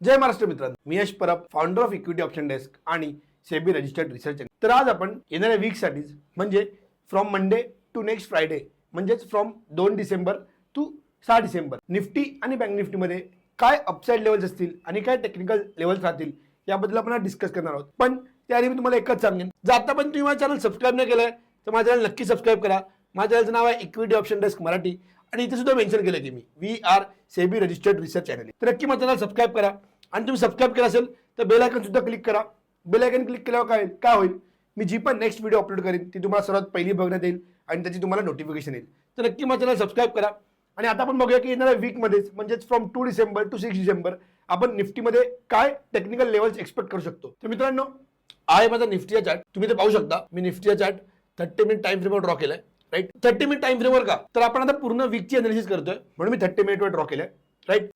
जय महाराष्ट्र मित्रांनो, मी Yash Parab, founder of equity option desk आणि सेबी रजिस्टर्ड रिसर्च. तर आज आपण येणाऱ्या वीकसाठीच म्हणजे from Monday to next Friday म्हणजेच from 2 December to 6 December Nifty आणि बँक निफ्टीमध्ये काय अपसाईड लेवल्स असतील आणि काय टेक्निकल लेवल्स राहतील याबद्दल आपण डिस्कस करणार आहोत. पण त्याआधी मी तुम्हाला एकच सांगेन, जर आता पण तुम्ही माझं चॅनल सबस्क्राईब नाही केलंय तर माझं चॅनल नक्की सबस्क्राईब करा. माझ्या चॅनलचं नाव आहे इक्विटी ऑप्शन डेस्क मराठी आणि इथे सुद्धा मेन्शन केलं की मी VR SEBI registered research channel. तर नक्की माझं चॅनल सबस्क्राईब करा आणि तुम्ही सबस्क्राईब केलं असेल तर बेल आयकन सुद्धा क्लिक करा. बेल आयकन क्लिक केल्यावर काय होईल, मी जी पण नेक्स्ट व्हिडिओ अपलोड करेन ती तुम्हाला सर्वात पहिली बघण्यात येईल आणि त्याची तुम्हाला नोटिफिकेशन येईल. तर नक्की माझं चॅनल सबस्क्राईब करा. आणि आता आपण बघूया की येणाऱ्या वीकमध्येच म्हणजेच फ्रॉम 2 डिसेंबर टू 6 डिसेंबर आपण निफ्टीमध्ये काय टेक्निकल लेवल्स एक्सपेक्ट करू शकतो. तर मित्रांनो, आहे माझा निफ्टीचा चार्ट, तुम्ही ते पाहू शकता. मी निफ्टीचा चार्ट 30 मिनिट टाइम फ्रेमवर ड्रॉ केलाय. राईट, 30 मिनिट टाइम फ्रेमवर का, तर आपण आता पूर्ण वीकची अनालिसिस करतोय म्हणून मी 30 मिनिटवर ड्रॉ केलंय. राईट,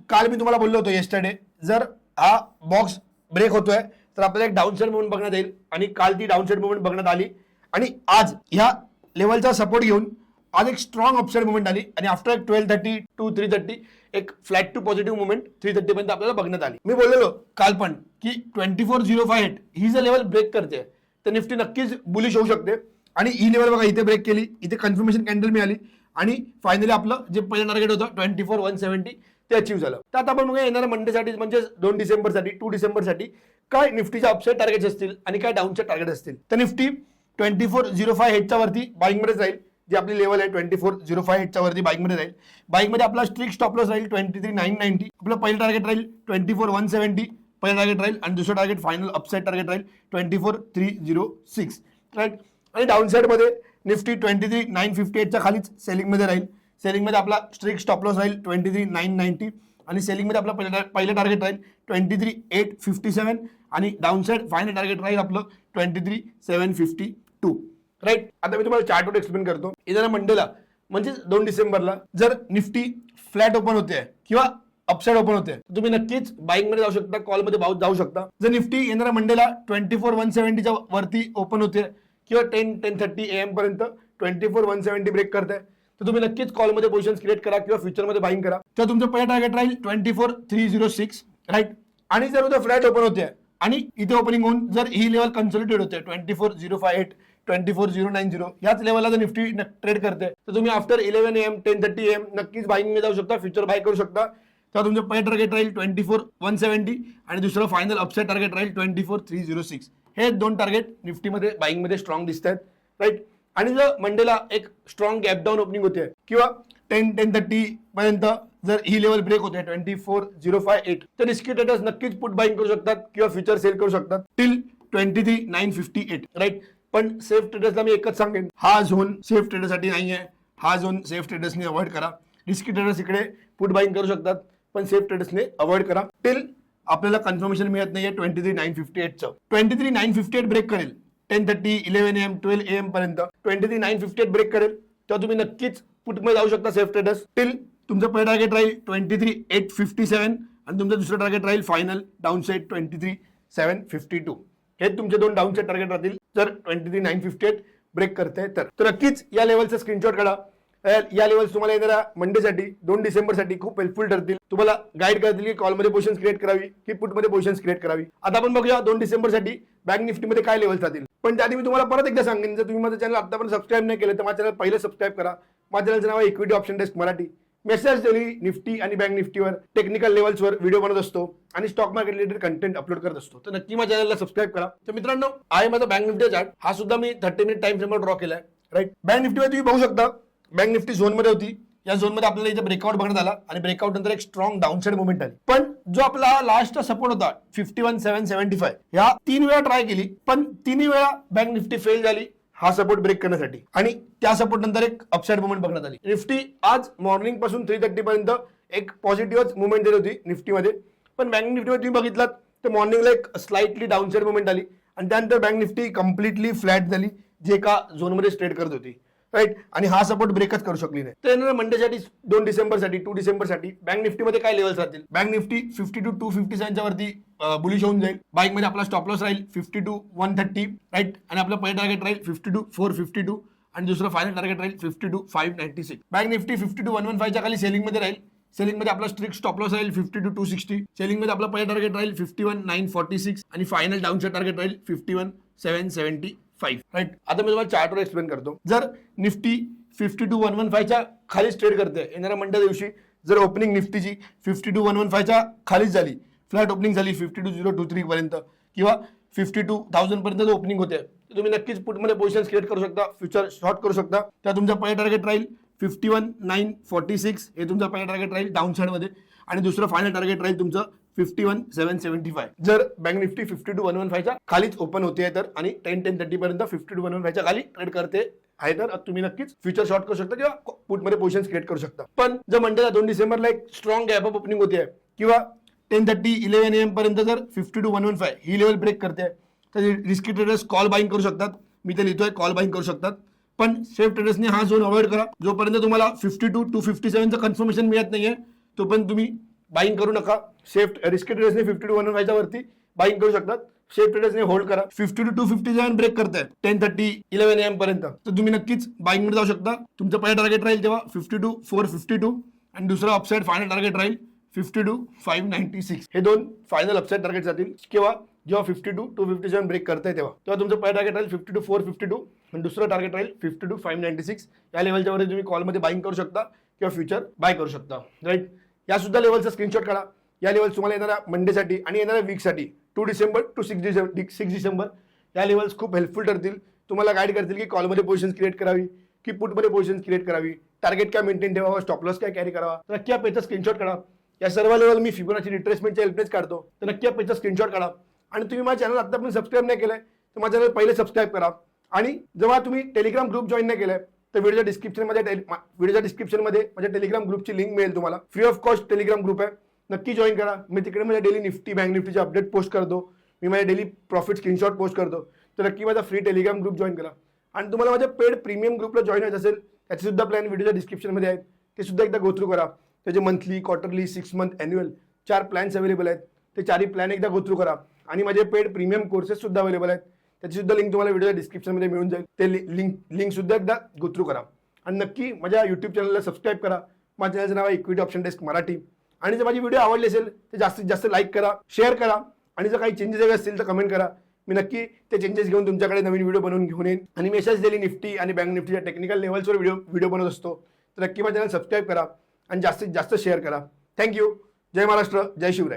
काल मी तुम्हाला बोललो होतो येस्टरडे, जर हा बॉक्स ब्रेक होतोय तर आपल्याला एक डाऊन साइड मुवमेंट बघण्यात येईल आणि काल ती डाऊन साइड मुवमेंट बघण्यात आली आणि आज ह्या लेवलचा सपोर्ट घेऊन आज एक स्ट्रॉंग अपसाइड मुवमेंट आली आणि आफ्टर 12:30 टू 3:30 एक फ्लॅट टू पॉझिटिव्ह मुवमेंट 3:30 पर्यंत आपल्याला बघण्यात आली. मी बोललेलो काल पण की 24,058 ही जर लेवल ब्रेक करते तर निफ्टी नक्कीच बुलिश होऊ शकते. आणि ही लेवल बघा इथे ब्रेक केली, इथे कन्फर्मेशन कॅन्डल मिळाली आणि फायनली आपलं जे पहिलं टार्गेट होतं 24,170 ते अचीव्ह झालं. तर आता आपण बघूया येणाऱ्या मंडेसाठी म्हणजे 2 डिसेंबरसाठी 2 डिसेंबरसाठी काय निफ्टीच्या अपसाईड टार्गेट्स असतील आणि काय डाऊनसाईड टार्गेट असतील. तर निफ्टी 24,058 च्या वरती बाईंग मध्येच राहील. जी आपली लेवल आहे 24,058 च्या वरती बाईंग मध्ये राहील. बाईंग मध्ये आपला स्ट्रिक्ट स्टॉप लॉस राहील 23,990. आपलं पहिलं टार्गेट राहील 24,170 पहिलं टार्गेट राहील आणि दुसरं टार्गेट फायनल अपसाईड टार्गेट राहील 24,306. राईट, आणि डाऊनसाईड मध्ये निफ्टी 23,958 च्या खालीच सेलिंग मध्ये राहील. सेलिंग मध्ये आपला स्ट्रिक्ट स्टॉप लॉस राहील 23,990 आणि सेलिंग मध्ये आपला पहिलं टार्गेट राहील 23,857 आणि डाऊनसाईड फायनल टार्गेट राहील आपलं 23,752. राईट, आता मी तुम्हाला चार्टवर एक्सप्लेन करतो. येणाऱ्या मंडेला म्हणजे 2 डिसेंबरला जर निफ्टी फ्लॅट ओपन होते किंवा अपसाइड ओपन होते तुम्ही नक्कीच बाईंग मध्ये जाऊ शकता, कॉल मध्ये जाऊ शकता. जर निफ्टी येणाऱ्या मंडेला 24,170 च्या वरती ओपन होते किंवा 10:30 AM पर्यंत 24,170 ब्रेक करताय तर तुम्ही नक्कीच कॉलमध्ये पोझिशन्स क्रिएट करा किंवा फ्युचरमध्ये बाईंग करा. तर तुमचं पहिलं टार्गेट राहील 24,306. राईट, आणि जर उद्या फ्लॅट ओपन होते आणि इथे ओपनिंग होऊन जर ही लेवल कन्सोलिडेट होते 24,058 24,090 याच लेवलला जर निफ्टी ट्रेड करते तर तुम्ही आफ्टर 11 AM 10:30 AM नक्कीच बाईंग मध्ये जाऊ शकता, फ्युचर बाय करू शकता. तर तुमचं पहिलं टार्गेट राहील 24,170 आणि दुसरं फायनल अपसाईड टार्गेट राहील 24,306. हे दोन टार्गेट निफ्टीमध्ये बाईंग मध्ये स्ट्रॉंग दिसत आहेत. राईट, आणि जर मंडेला एक स्ट्रॉंग गॅप डाऊन ओपनिंग होते किंवा 10:30 पर्यंत जर ही लेवल ब्रेक होते 24,058 तर रिस्की ट्रेडर्स नक्कीच पुट बाईंग करू शकतात किंवा फ्युचर सेल करू शकतात टिल 23,958. राईट, पण सेफ ट्रेडर्सला मी एकच सांगेन, हा झोन सेफ ट्रेडर्ससाठी नाही आहे. हा झोन सेफ ट्रेडर्सने अवॉइड करा. रिस्की ट्रेडर्स इकडे पुट बाईंग करू शकतात पण सेफ ट्रेडर्सने अवॉइड करा टिल आपल्याला कन्फर्मेशन मिळत नाहीये 23,958 चं. 23,958 ब्रेक करेल 10:30 11 AM 12 AM पर्यंत 23,958 ब्रेक करेल तेव्हा तुम्ही नक्कीच पुटमध्ये जाऊ शकता सेफ ट्रेडर्स. टिल तुमचं पहिलं टार्गेट राहील 23,857 आणि तुमचं दुसरं टार्गेट राहील फायनल डाऊनसाईड 23,752. हे तुमचे दोन डाऊनसाईड टार्गेट राहतील जर 23,958 ब्रेक करते तर नक्कीच या लेवलचा स्क्रीनशॉट काढा. या लेवल्स तुम्हाला येणाऱ्या मंडेसाठी 2 डिसेंबरसाठी खूप हेल्पफुल ठरतील. तुम्हाला गाईड करतील की कॉलमध्ये पोझिशन्स क्रिएट करावी की पुटमध्ये पोझिशन्स क्रिएट करावी. आता आपण बघूया 2 डिसेंबरसाठी बँक निफ्टीमध्ये काय लेवल्स राहतील. पण त्याआधी मी तुम्हाला परत एकदा सांगेन, जर तुम्ही माझं चॅनल आतापर्यंत सबस्क्राईब नाही केलं तर माझं चॅनल पहिले सबस्क्राईब करा. माझ्या चॅनलचं नाव आहे equity option desk Marathi. Message daily Nifty आणि बँक निफ्टीवर टेक्निकल लेवल्सवर व्हिडिओ बनवत असतो आणि stock market related content upload करत असतो. तर नक्की माझ्या चॅनलला सबस्क्राईब करा. तर मित्रांनो, आहे माझा बँक निफ्टी चार्ट, हा सुद्धा मी 30 मिनिट टाइम फ्रेमवर ड्रॉ केलाय. राईट, बँक निफ्टीवर तुम्ही पाहू शकता बँक निफ्टी झोन मध्ये होती. या झोन मध्ये आपल्याला इथे ब्रेकआउट बघण्यात आला आणि ब्रेकआउट नंतर एक स्ट्रॉंग डाऊनसाइड मुवमेंट आली. पण जो आपला लास्टचा सपोर्ट होता 51,775 या 3 वेळा ट्राय केली पण 3 वेळा बँक निफ्टी फेल झाली हा सपोर्ट ब्रेक करण्यासाठी आणि त्या सपोर्ट नंतर एक अपसाइड मुवमेंट बघण्यात आली. निफ्टी आज मॉर्निंग पासून 3:30 पर्यंत एक पॉझिटिव्ह मुवमेंट देत होती निफ्टीमध्ये. पण बँक निफ्टीमध्ये तुम्ही बघितलात तर मॉर्निंगला एक स्लाइटली डाऊनसाइड मुवमेंट आली आणि त्यानंतर बँक निफ्टी कम्प्लिटली फ्लॅट झाली जे एका झोनमध्ये ट्रेड करत होती. राईट, आणि हा सपोर्ट ब्रेकच करू शकली नाही. तर येणाऱ्या मंडेसाठी 2 डिसेंबरसाठी 2 डिसेंबरसाठी बँक निफ्टीमध्ये काय लेवल्स राहतील. बँक निफ्टी 52,257 च्या वरती बुलिश होऊन जाईल. बाईंग मध्ये आपला स्टॉप लॉस राहील 52,130. राईट, आणि आपलं पहिलं टार्गेट राहील 52,452 आणि दुसरं फायनल टार्गेट राहील 52,596. बँक निफ्टी 52,115 च्या खाली सेलिंग मध्ये राहील सेलिंग मध्ये आपला स्ट्रिक्ट स्टॉप लॉस राहील 52,260. सेलिंग मध्ये आपला पहिला टार्गेट राहील 51,946 आणि फायनल डाऊनसाइड टार्गेट राहील 51,775. राईट. आता मी तुम्हाला चार्टवर एक्सप्लेन करतो. जर निफ्टी 52,115 खालीच ट्रेड करते येणाऱ्या मंडे दिवशी, जर ओपनिंग निफ्टीची 52,115 खालीच झाली, फ्लॅट ओपनिंग झाली 52,023 पर्यंत किंवा 52,000 पर्यंत ओपनिंग होते, तुम्ही नक्कीच पुटमध्ये पोझिशन क्रिएट करू शकता, फ्युचर शॉर्ट करू शकता. त्या तुमचा पहिला टार्गेट राहील 51,946, हे तुमचा पहिला टार्गेट राहील डाऊन साइड मध्ये, आणि दुसरं फायनल टार्गेट राहील तुमचं 51,775. जर बँक निफ्टी 52,115 खालीच ओपन होते तर आणि 10:30 पर्यंत 52,115 खाली ट्रेड करते आहे तर तुम्ही नक्कीच फ्युचर शॉर्ट करू शकता किंवा पुटमध्ये पोझिशन क्रिएट करू शकता. पण जर मंडेला 2 डिसेंबरला एक स्ट्रॉंग गॅप अप ओपनिंग होते किंवा 10:30 11 AM पर्यंत जर 52,115 ही लेवल ब्रेक करते तर रिस्की ट्रेडर्स कॉल बाईंग करू शकतात. मी ते लिहितोय, कॉल बाईंग करू शकतात. पण सेफ ट्रेडर्सने हा झोन अवॉइड करा. जोपर्यंत तुम्हाला 52,257 कन्फर्मेशन मिळत नाहीये तोपर्यंत तुम्ही बाईंग करू नका. सेफ रिस्की ट्रेडर्सने 52,115 वरती बाईंग करू शकतात. सेफ ट्रेडर्सने होल्ड करा. 52,257 ब्रेक करताय 10:30 11 AM पर्यंत तर तुम्ही नक्कीच बाईंग मध्ये जाऊ शकता. तुमचं पहिलं टार्गेट राहील तेव्हा 52,452 आणि दुसरं अपसाइड फायनल टार्गेट राहील 52,596. हे दोन फायनल अपसाइड टार्गेट जातील किंवा जेव्हा 52,257 ब्रेक करताय तेव्हा तुमचं पहिलं टार्गेट राहील 52,452 आणि दुसरं टार्गेट राहील 52,596. या लेवलच्या वर तुम्ही कॉलमध्ये बाईंग करू शकता किंवा फ्युचर बाय करू शकता. राईट. या सुद्धा लेवलचा स्क्रीनशॉट काढा. या लेवल तुम्हाला येणाऱ्या मंडेसाठी आणि येणाऱ्या वीकसाठी 2 डिसेंबर टू 6 डिसेंबर या लेवल्स खूप हेल्पफुल ठरतील. तुम्हाला गाईड करतील की कॉलमध्ये पोझिशन क्रिएट करावी की पुटमध्ये पोझिशन क्रिएट करावी, टार्गेट काय मेंटेन ठेवावा, स्टॉप लॉस काय कॅरी करावा. तर नक्की या पेजचा स्क्रीनशॉट काढा. या सर्व लेवल मी फिबोनाची रिट्रेसमेंटच्या हेल्पनेच काढतो. तर नक्की या पेजचा स्क्रीनशॉट काढा. आणि तुम्ही माझ्या चॅनल आतापर्यंत सबस्क्राईब नाही केलंय तर माझ्या चॅनल पहिले सबस्क्राईब करा. आणि जेव्हा तुम्ही टेलिग्राम ग्रुप जॉईन नाही केलाय तर व्हिडिओच्या डिस्क्रिप्शनमध्ये माझ्या टेलिग्राम ग्रुपची लिंक मिळेल तुम्हाला. Free of cost Telegram group आहे, नक्की जॉईन करा. मी तिकडे माझ्या डेली निफ्टी बँक निफ्टीचे अपडेट पोस्ट करतो. मी माझ्या डेली प्रॉफिट स्क्रीनशॉट पोस्ट करतो. तर नक्की माझा फ्री टेलिग्राम ग्रुप जॉईन करा. आणि तुम्हाला माझ्या पेड प्रीमियम ग्रुपला जॉईन व्हायचं असेल त्याचे सुद्धा प्लॅन व्हिडिओच्या डिस्क्रिप्शनमध्ये आहेत, ते सुद्धा एकदा गो थ्रू करा. त्याचे monthly, quarterly, 6 month, annual 4 plans available आहेत. ते 4ही प्लॅन एकदा गो थ्रू करा. आणि माझे पेड प्रीमियम कोर्सेस सुद्धा अवेलेबल आहेत, त्याची सुद्धा लिंक तुम्हाला व्हिडिओच्या डिस्क्रिप्शनमध्ये मिळून जाईल. ते लिंक सुद्धा एकदा गो थ्रू करा. आणि नक्की माझ्या युट्यूब चॅनलला सबस्क्राईब करा. माझ्या चॅनलचं नाव आहे इक्विटी ऑप्शन डेस्क मराठी. आणि जर माझी व्हिडिओ आवडली असेल तर जास्तीत जास्त लाईक करा, शेअर करा. आणि जर काही चेंजेस हवे असतील तर कमेंट करा. मी नक्की ते चेंजेस घेऊन तुमच्याकडे नवीन व्हिडिओ बनवून घेऊन येईन. आणि मी अशाच डेली निफ्टी आणि बँक निफ्टीच्या टेक्निकल लेवल्सवर व्हिडिओ बनवत असतो. तर नक्की माझ्या चॅनल सबस्क्राईब करा आणि जास्तीत जास्त शेअर करा. थँक्यू. जय महाराष्ट्र, जय शिवराय.